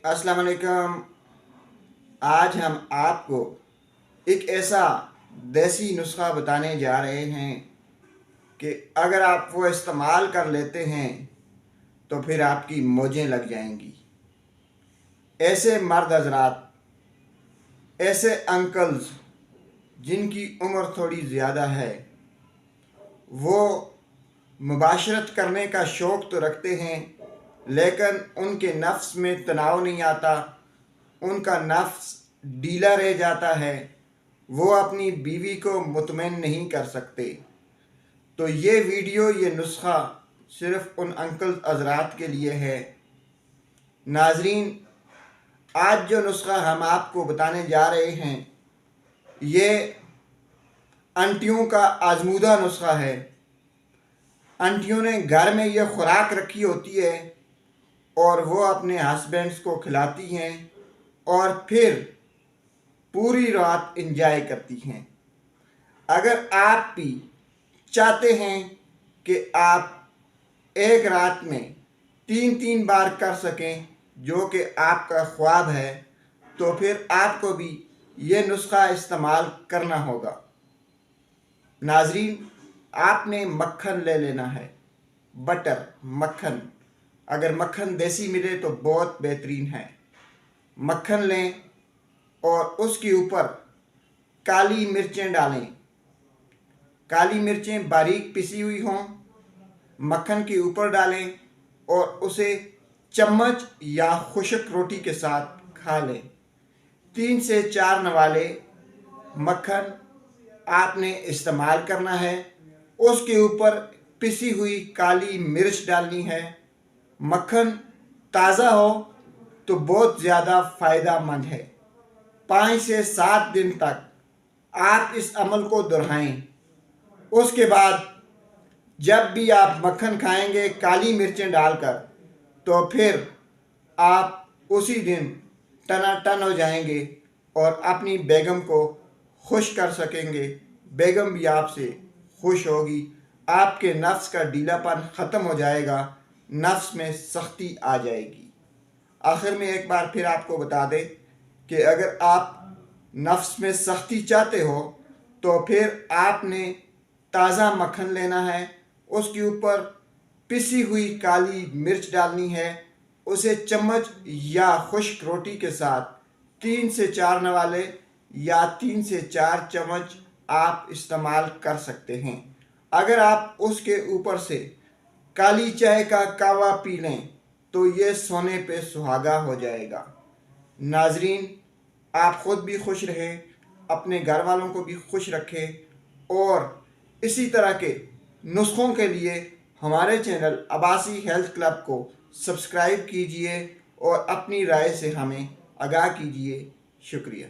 अस्सलाम वालेकुम। आज हम आपको एक ऐसा देसी नुस्खा बताने जा रहे हैं कि अगर आप वो इस्तेमाल कर लेते हैं तो फिर आपकी मौजें लग जाएंगी। ऐसे मर्द हजरात, ऐसे अंकल्स जिनकी उम्र थोड़ी ज़्यादा है, वो मुबाशरत करने का शौक़ तो रखते हैं लेकिन उनके नफ्स में तनाव नहीं आता, उनका नफ्स ढीला रह जाता है, वो अपनी बीवी को मुतमईन नहीं कर सकते। तो ये वीडियो, ये नुस्खा सिर्फ़ उन अंकल हज़रात के लिए है। नाज़रीन, आज जो नुस्खा हम आपको बताने जा रहे हैं ये आंटियों का आजमूदा नुस्खा है। आंटियों ने घर में ये खुराक रखी होती है और वो अपने हस्बैंड्स को खिलाती हैं और फिर पूरी रात एंजॉय करती हैं। अगर आप भी चाहते हैं कि आप एक रात में 3 बार कर सकें जो कि आपका ख्वाब है, तो फिर आपको भी ये नुस्खा इस्तेमाल करना होगा। नाज़रीन, आपने मक्खन ले लेना है, बटर मक्खन। अगर मक्खन देसी मिले तो बहुत बेहतरीन है। मक्खन लें और उसके ऊपर काली मिर्चें डालें। काली मिर्चें बारीक पिसी हुई हों, मक्खन के ऊपर डालें और उसे चम्मच या खुश्क रोटी के साथ खा लें। 3 से 4 नवाले मक्खन आपने इस्तेमाल करना है। उसके ऊपर पिसी हुई काली मिर्च डालनी है। मक्खन ताज़ा हो तो बहुत ज़्यादा फ़ायदा मंद है। 5 से 7 दिन तक आप इस अमल को दोहराएं। उसके बाद जब भी आप मक्खन खाएंगे काली मिर्चें डालकर, तो फिर आप उसी दिन टनाटन हो जाएंगे और अपनी बेगम को खुश कर सकेंगे। बेगम भी आपसे खुश होगी। आपके नफ्स का ढीलापन ख़त्म हो जाएगा, नफ्स में सख्ती आ जाएगी। आखिर में एक बार फिर आपको बता दें कि अगर आप नफ्स में सख्ती चाहते हो तो फिर आपने ताज़ा मक्खन लेना है, उसके ऊपर पिसी हुई काली मिर्च डालनी है, उसे चम्मच या खुश्क रोटी के साथ 3 से 4 नवाले या 3 से 4 चम्मच आप इस्तेमाल कर सकते हैं। अगर आप उसके ऊपर से काली चाय का कावा पी लें तो ये सोने पे सुहागा हो जाएगा। नाजरीन, आप ख़ुद भी खुश रहें, अपने घर वालों को भी खुश रखें और इसी तरह के नुस्खों के लिए हमारे चैनल अब्बासी हेल्थ क्लब को सब्सक्राइब कीजिए और अपनी राय से हमें आगाह कीजिए। शुक्रिया।